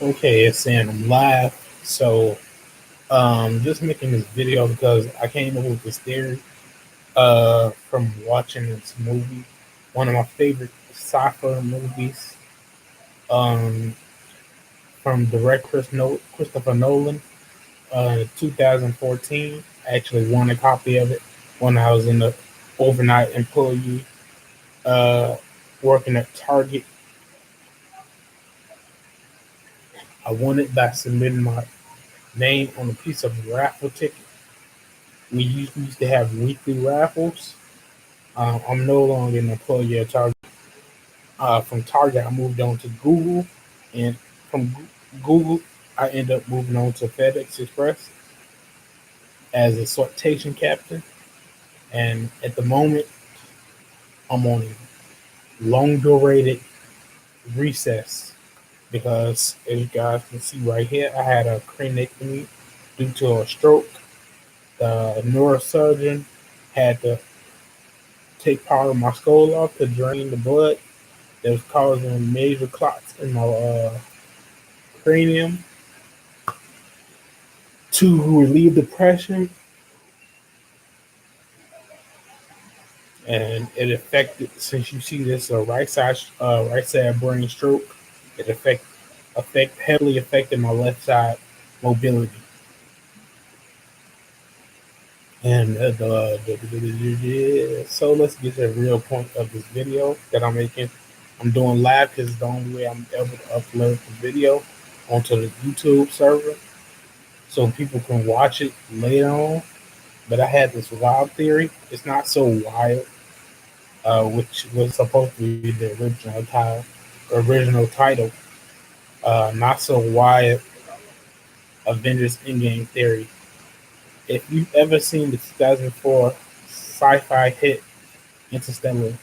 Okay, it's saying I'm live. So, just making this video because I came up with this theory from watching this movie, one of my favorite sci-fi movies, um, from director Christopher Nolan, 2014. I actually won a copy of it when I was in the overnight employee uh, working at Target. I won it by submitting my name on a piece of raffle ticket. We used to have weekly raffles. I'm no longer an employee at Target. From Target, I moved on to Google, and from Google, I ended up moving on to FedEx Express as a sortation captain. And at the moment, I'm on a long durated recess because, as you guys can see right here, I had a craniectomy due to a stroke. The neurosurgeon had to take part of my skull off to drain the blood that was causing major clots in my cranium to relieve the pressure, and it affected. Since you see this right side brain stroke, it heavily affected my left side mobility. And so let's get to the real point of this video that I'm making. I'm doing live because it's the only way I'm able to upload the video onto the YouTube server so people can watch it later on. But I had this wild theory. It's not so wild, which was supposed to be the original title. Not so wild. Avengers Endgame theory. If you've ever seen the 2004 sci-fi hit Interstellar,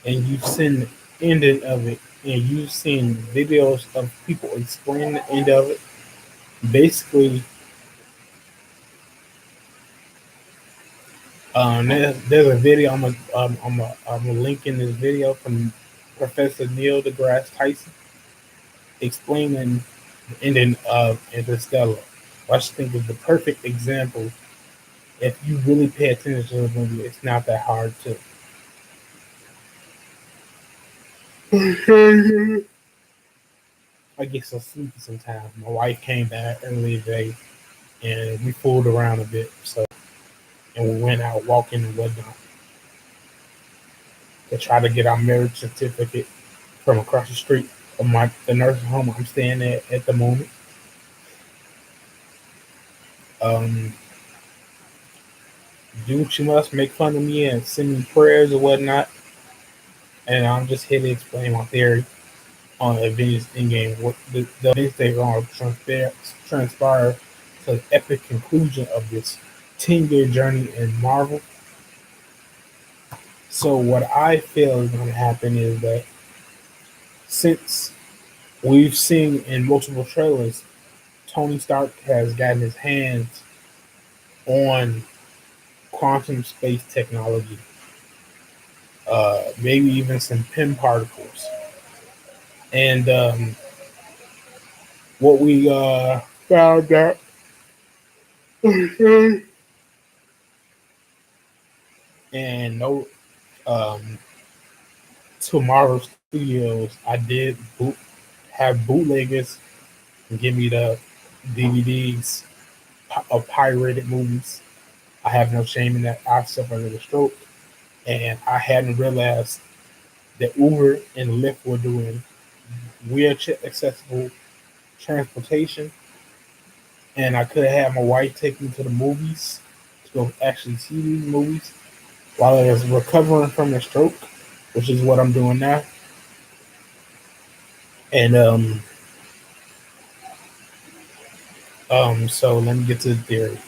and you've seen the ending of it, and you've seen videos of people explaining the end of it, basically, there's a video. I'm a link in this video from Professor Neil deGrasse Tyson explaining the ending of Interstellar. I just think is the perfect example. If you really pay attention to the movie, it's not that hard to. I get so sleepy sometimes. My wife came back early today, and we fooled around a bit. So, and we went out walking and whatnot to try to get our marriage certificate from across the street from the nursing home I'm staying at the moment. Um, do what you must, make fun of me and send me prayers or whatnot. And I'm just here to explain my theory on Avengers Endgame. What the events that are going to transpire to the epic conclusion of this 10-year journey in Marvel. So what I feel is going to happen is that since we've seen in multiple trailers, Tony Stark has gotten his hands on quantum space technology, maybe even some pin particles. And what we found out and no um, to Marvel Studios, I did have bootleggers give me the DVDs of pirated movies. I have no shame in that. I suffered a stroke, and I hadn't realized that Uber and Lyft were doing wheelchair accessible transportation, and I could have had my wife take me to the movies to go actually see these movies while I was recovering from the stroke, which is what I'm doing now. And so let me get to the theory.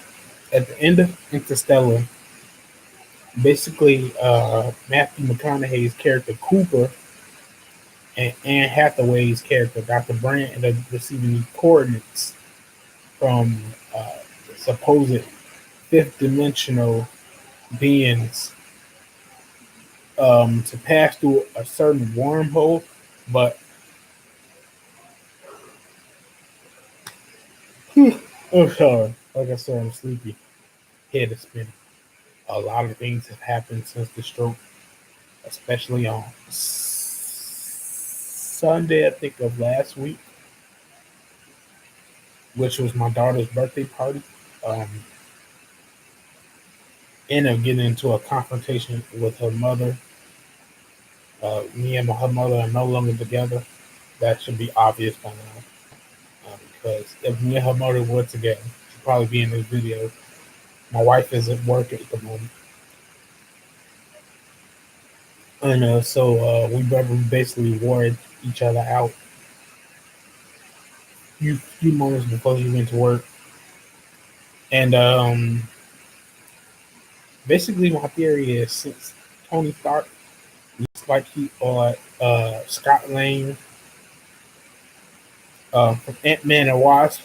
At the end of Interstellar, basically, Matthew McConaughey's character Cooper and Anne Hathaway's character Dr. Brand end up receiving these coordinates from supposed fifth dimensional beings to pass through a certain wormhole. But oh, sorry, like I said, I'm sleepy. Head is spinning. A lot of things have happened since the stroke, especially on Sunday, I think of last week, which was my daughter's birthday party. Um, Ended up getting into a confrontation with her mother. Me and her mother are no longer together. That should be obvious by now. Because if me and her mother were together, she'd probably be in this video. My wife is at work at the moment. And so we basically wore each other out few moments before he went to work. And basically, my theory is since Tony Stark looks like he or Scott Lang from Ant Man and Wasp.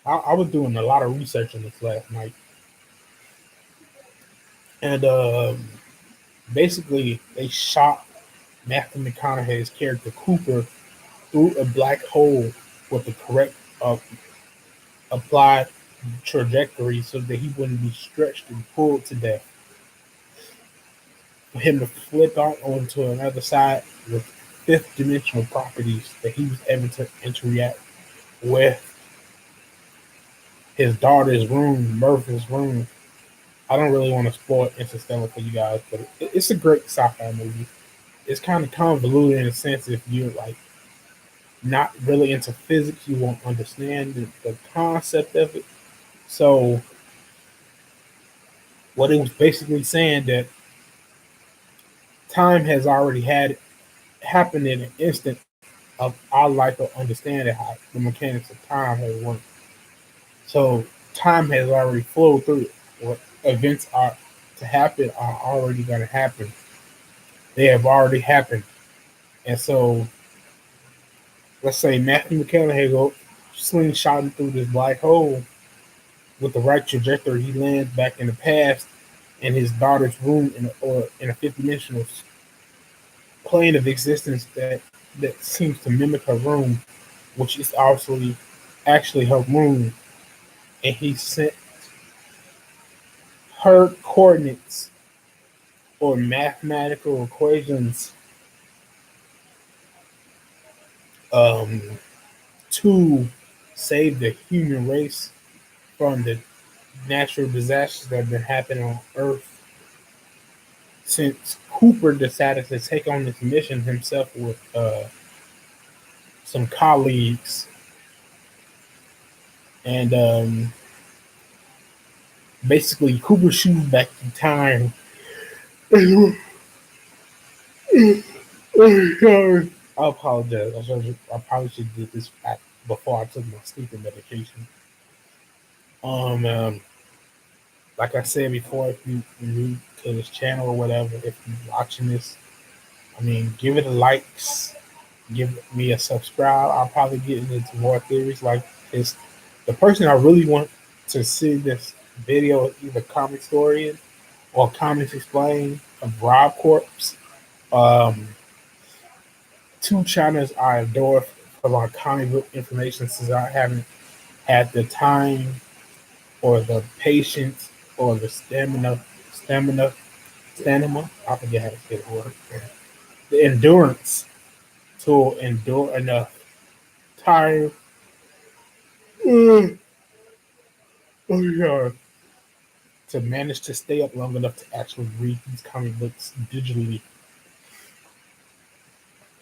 I was doing a lot of research on this last night, and basically they shot Matthew McConaughey's character Cooper through a black hole with the correct applied trajectory so that he wouldn't be stretched and pulled to death. For him to flip out onto another side with fifth dimensional properties that he was able to interact with his daughter's room, Murphy's room. I don't really want to spoil Interstellar for you guys, but it's a great sci-fi movie. It's kind of convoluted in a sense if you're like not really into physics, you won't understand the concept of it. So what it was basically saying that time has already had happened in an instant of our life of understanding how the mechanics of time has worked. So time has already flowed through it. What events are to happen are already going to happen. They have already happened. And so let's say Matthew McConaughey go slingshotting through this black hole with the right trajectory. He lands back in the past in his daughter's room or in a fifth dimensional plane of existence that seems to mimic her room, which is obviously actually her room. And he sent her coordinates or mathematical equations um, to save the human race from the natural disasters that have been happening on Earth since Cooper decided to take on this mission himself with some colleagues. And basically, Cooper shoots back in time. I apologize. I probably should do this back before I took my sleeping medication. Um, um, like I said before, if you new to this channel or whatever, if you're watching this, I mean, give it a likes, give me a subscribe. I'll probably get into more theories like this. The person I really want to see this video is either Comic Historian or Comics Explained of Rob Corpse. Um, two channels I adore for my comic book information since I haven't had the time or the patience or the stamina. I forget how to say the word. The endurance to endure enough time uh, to manage to stay up long enough to actually read these comic books digitally.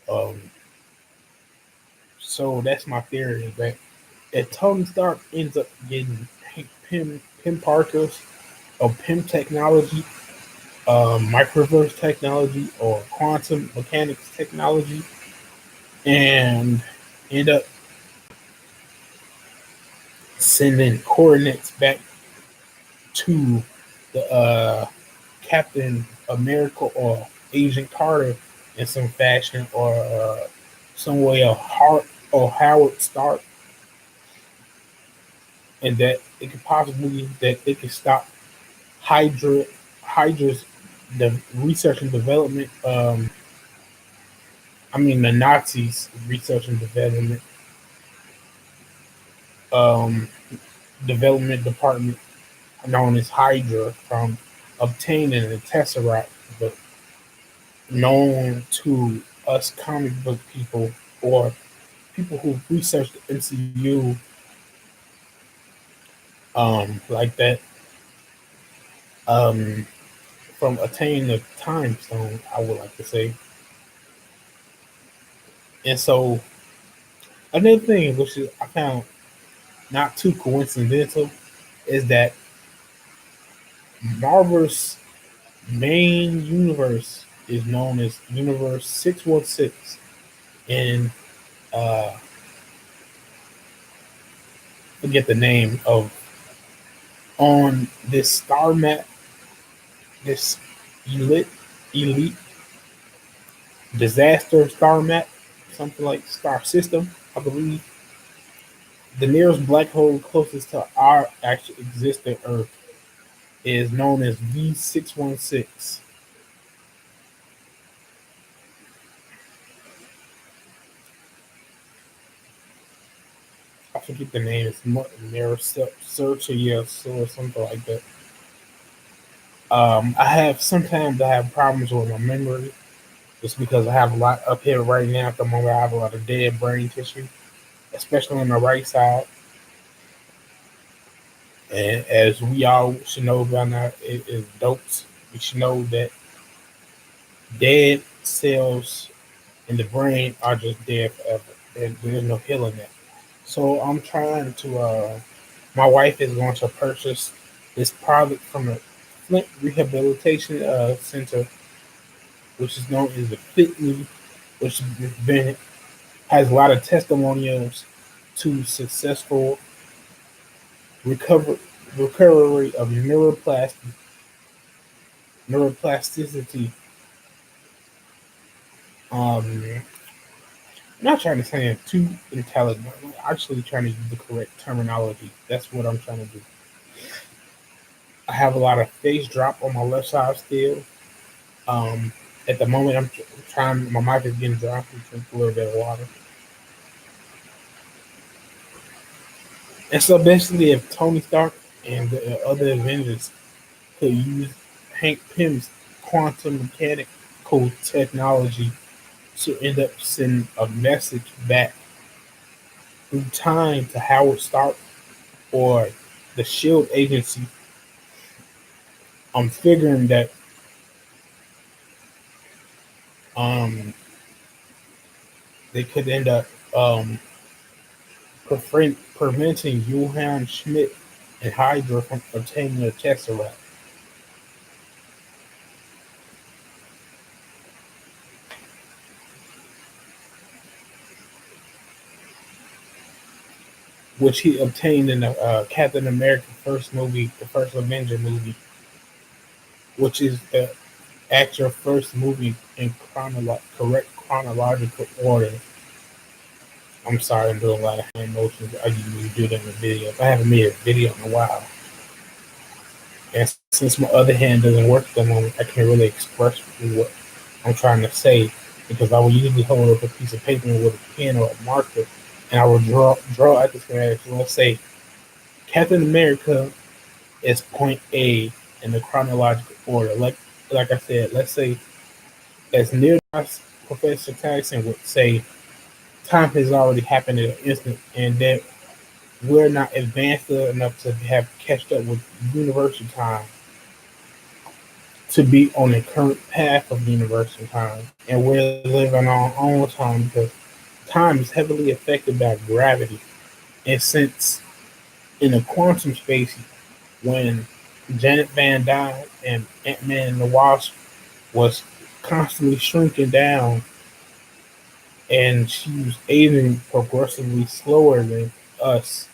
Um, so that's my theory is that if Tony Stark ends up getting Pim Parker's or Pim technology, microverse technology, or quantum mechanics technology, and end up sending coordinates back to the Captain America or Agent Carter in some fashion, or some way of Hart or Howard Stark, and that it could possibly that they could stop Hydra Hydra's the research and development. I mean the Nazis research and um, development department known as Hydra from obtaining the Tesseract, but known to us comic book people or people who research the MCU like that um, from attaining the Time Stone, I would like to say. And so another thing, which is I found not too coincidental, is that Marvel's main universe is known as Universe 616, and uh, forget the name of on this star map, this elite elite disaster star map, something like star system, I believe. The nearest black hole closest to our actual existing Earth is known as V616. I forget the name. It's near search or yes or something like that. I have sometimes I have problems with my memory just because I have a lot up here right now at the moment. I have a lot of dead brain tissue, especially on the right side. And as we all should know by now, it is dopes. We should know that dead cells in the brain are just dead forever. And there's no healing that. So I'm trying to. My wife is going to purchase this product from the Flint Rehabilitation Center, which is known as the Fitney, which has been has a lot of testimonials to successful recover, recovery of neuroplasticity. I'm not trying to sound too intelligent. I'm actually trying to use the correct terminology. That's what I'm trying to do. I have a lot of face drop on my left side still. Um, at the moment, I'm trying. My mic is getting dry. I'm drink a little bit of water. And so basically, if Tony Stark and the other Avengers could use Hank Pym's quantum mechanical technology to end up sending a message back through time to Howard Stark or the Shield Agency, I'm figuring that um, they could end up preventing Johann Schmidt and Hydra from obtaining the Tesseract, which he obtained in the Captain America first movie, the first Avenger movie, which is the actual first movie in correct chronological order. I'm sorry, I'm doing a lot of hand motions. I usually do that in the video. I haven't made a video in a while. And since my other hand doesn't work at the moment, I can't really express what I'm trying to say because I will usually hold up a piece of paper with a pen or a marker and I will draw out the schematic. So let's say Captain America is point A in the chronological order. Like I said, let's say as near as Professor Tyson would say, time has already happened in an instant, and that we're not advanced enough to have catched up with universal time to be on the current path of universal time, and we're living on our own time because time is heavily affected by gravity. And since in the quantum space, when Janet Van Dyne and Ant Man and the Wasp was constantly shrinking down, and she was aging progressively slower than us.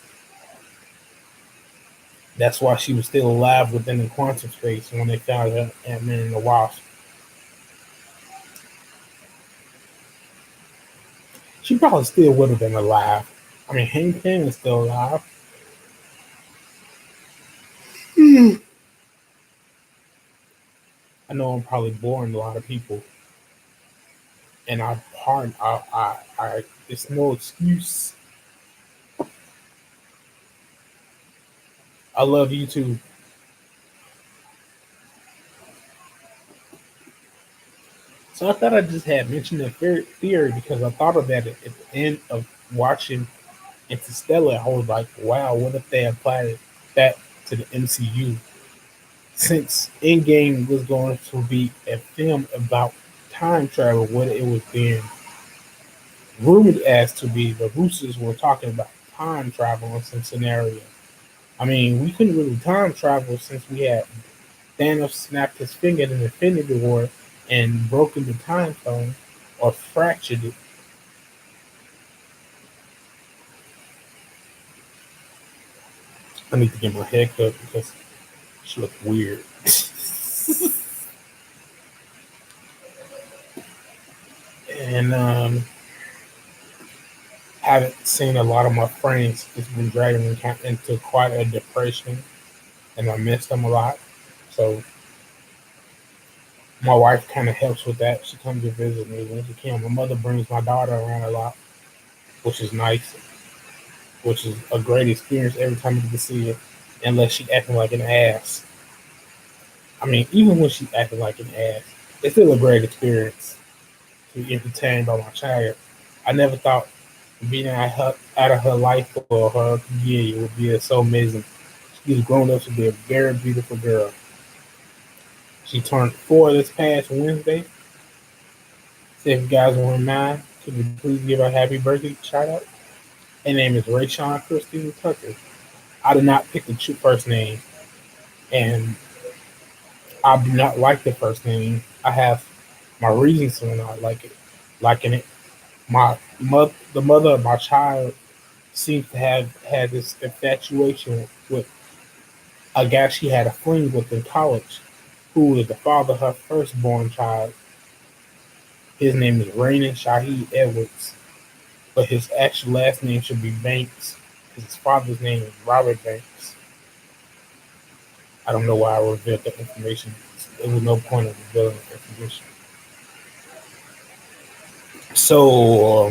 That's why she was still alive within the quantum space when they found her Ant Man and the Wasp. She probably still would have been alive. I mean, Hank Pym is still alive. know I'm probably boring a lot of people, and it's no excuse. I love YouTube. So I thought I just had mentioned the theory because I thought about it at the end of watching Interstellar. I was like, wow, what if they applied that to the MCU? Since Endgame was going to be a film about time travel, what it was being rumored as to be, the Roosters were talking about time travel in some scenario. I mean, we couldn't really time travel since we had Thanos snapped his finger in Infinity War and broken the time stone or fractured it. I need to get my hair cut because she looks weird. And haven't seen a lot of my friends. It's been dragging me into quite a depression, and I miss them a lot. So my wife kind of helps with that. She comes to visit me when she can. My mother brings my daughter around a lot, which is nice, which is a great experience every time you get to see her, unless she acting like an ass. I mean, even when she's acting like an ass, it's still a great experience to be entertained by my child. I never thought being out of her life for her year would be so amazing. She's grown up to be a very beautiful girl. She turned 4 this past Wednesday. So if you guys want mine, could you please give her a happy birthday shout out? Her name is Rayshawn Christine Tucker. I did not pick the first name, and I do not like the first name. I have my reasons for not like it. Liking it, the mother of my child seems to have had this infatuation with a guy she had a fling with in college, who was the father of her firstborn child. His name is Raymond Shaheed Edwards, but his actual last name should be Banks, because his father's name is Robert Banks. I don't know why I revealed that information. There was no point in revealing that information. So,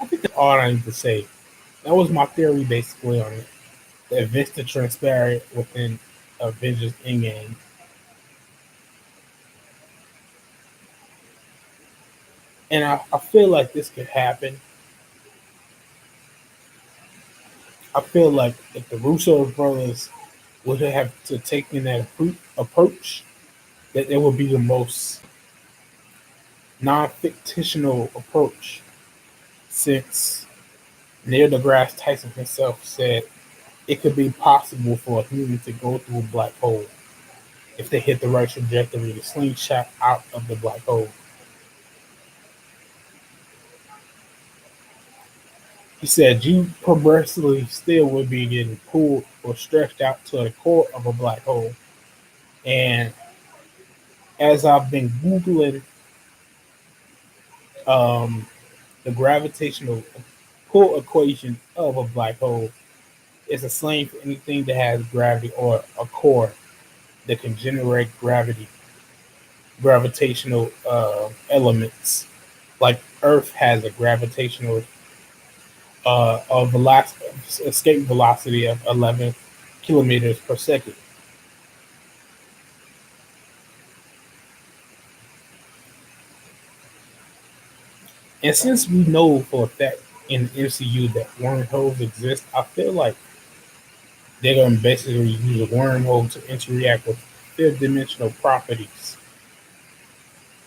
I think that's all I need to say. That was my theory basically on it. The events that transpired within Avengers Endgame. And I feel like this could happen. I feel like if the Russo brothers would have to take in that approach, that it would be the most non-fictional approach, since Neil deGrasse Tyson himself said it could be possible for a human to go through a black hole if they hit the right trajectory to slingshot out of the black hole. He said you progressively still would be getting pulled or stretched out to the core of a black hole. And as I've been Googling um, the gravitational pull equation of a black hole, it's a slang for anything that has gravity or a core that can generate gravitational elements. Like Earth has a gravitational escape velocity of 11 kilometers per second. And since we know for a fact in the MCU that wormholes exist, I feel like they're going to basically use a wormhole to interact with fifth dimensional properties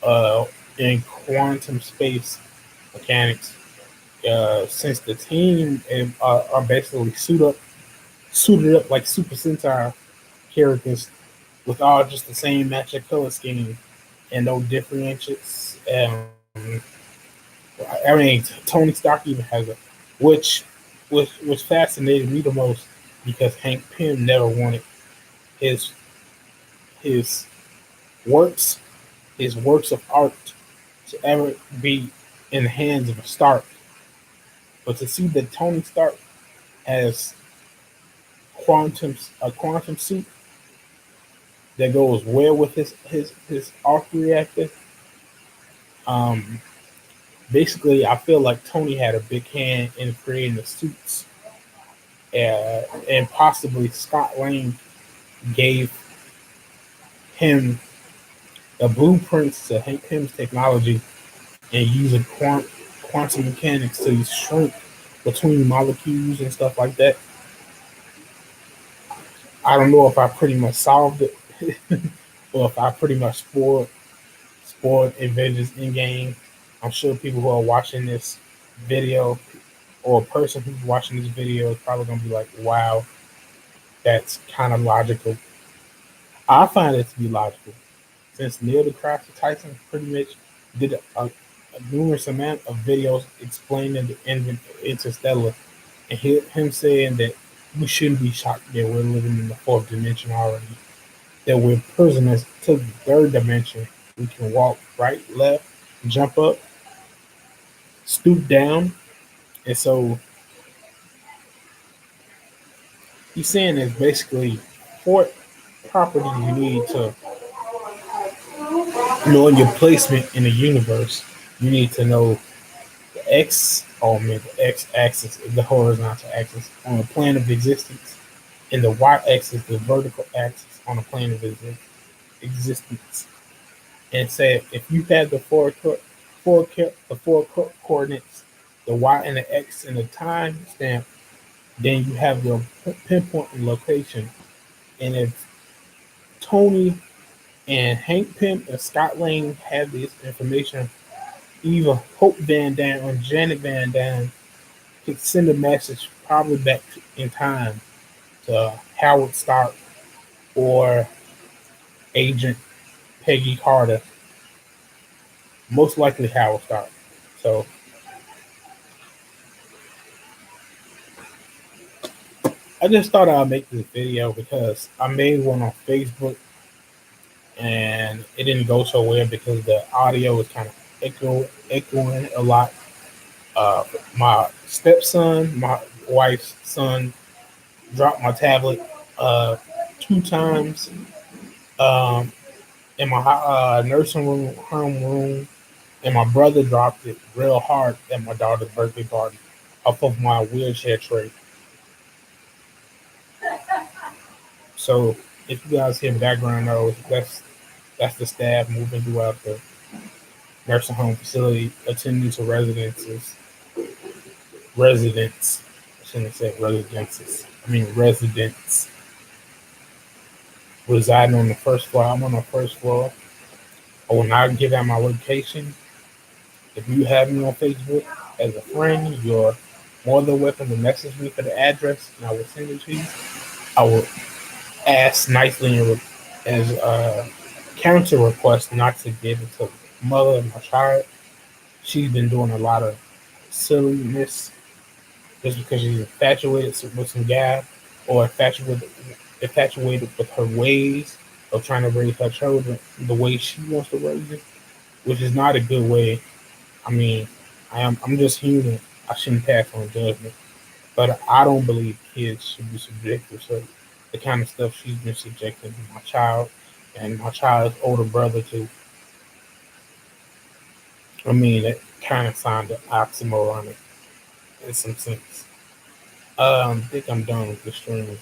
uh, in quantum space mechanics. Since the team are basically suited up like Super Sentai characters with all just the same matching color scheme and no differentiations. I mean, Tony Stark even has it, which which fascinated me the most because Hank Pym never wanted his his works works of art to ever be in the hands of a Stark, but to see that Tony Stark has a quantum suit that goes well with his arc reactor. Um, Basically, I feel like Tony had a big hand in creating the suits, and possibly Scott Lang gave him the blueprints to Hank Pym's technology and using quantum mechanics to shrink between molecules and stuff like that. I don't know if I pretty much solved it or if I pretty much spoiled Avengers Endgame. I'm sure people who are watching this video or a person who's watching this video is probably gonna be like, "Wow, that's kind of logical." I find it to be logical since Neil deGrasse Tyson pretty much did a numerous amount of videos explaining the Interstellar, and him saying that we shouldn't be shocked that we're living in the fourth dimension already, that we're prisoners to the third dimension. We can walk right, left, jump up, stoop down, and so he's saying there's basically four properties you need to know your placement in the universe. You need to know the X, or the X axis, the horizontal axis on the plane of existence, and the Y axis, the vertical axis on the plane of existence. And say if you have the four coordinates, the Y and the X and the time stamp, then you have your pinpoint and location. And if Tony and Hank Pym and Scott Lang have this information, either Hope Van Dam or Janet Van Dam could send a message probably back in time to Howard Stark or Agent Peggy Carter, most likely Howard Stark. So I just thought I'd make this video because I made one on Facebook and it didn't go so well because the audio was kind of echoing a lot. My stepson, my wife's son, dropped my tablet uh, two times um, in my nursing room, home room, and my brother dropped it real hard at my daughter's birthday party off of my wheelchair tray. So if you guys hear background noise, that's the staff moving throughout the nursing home facility, attending to residents. I shouldn't have said residences. I mean residents residing on the first floor. I'm on the first floor. I will not give out my location. If you have me on Facebook as a friend, you're more than welcome to message me for the address, and I will send it to you. I will ask nicely as a counter request not to give it to mother of my child. She's been doing a lot of silliness just because she's infatuated with some guy or infatuated with her ways of trying to raise her children the way she wants to raise it, which is not a good way. I mean, I'm just human. I shouldn't pass on judgment, but I don't believe kids should be subjected to the kind of stuff she's been subjecting my child and my child's older brother to. I mean, it kind of sounded oxymoronic in some sense. I think I'm done with the stream.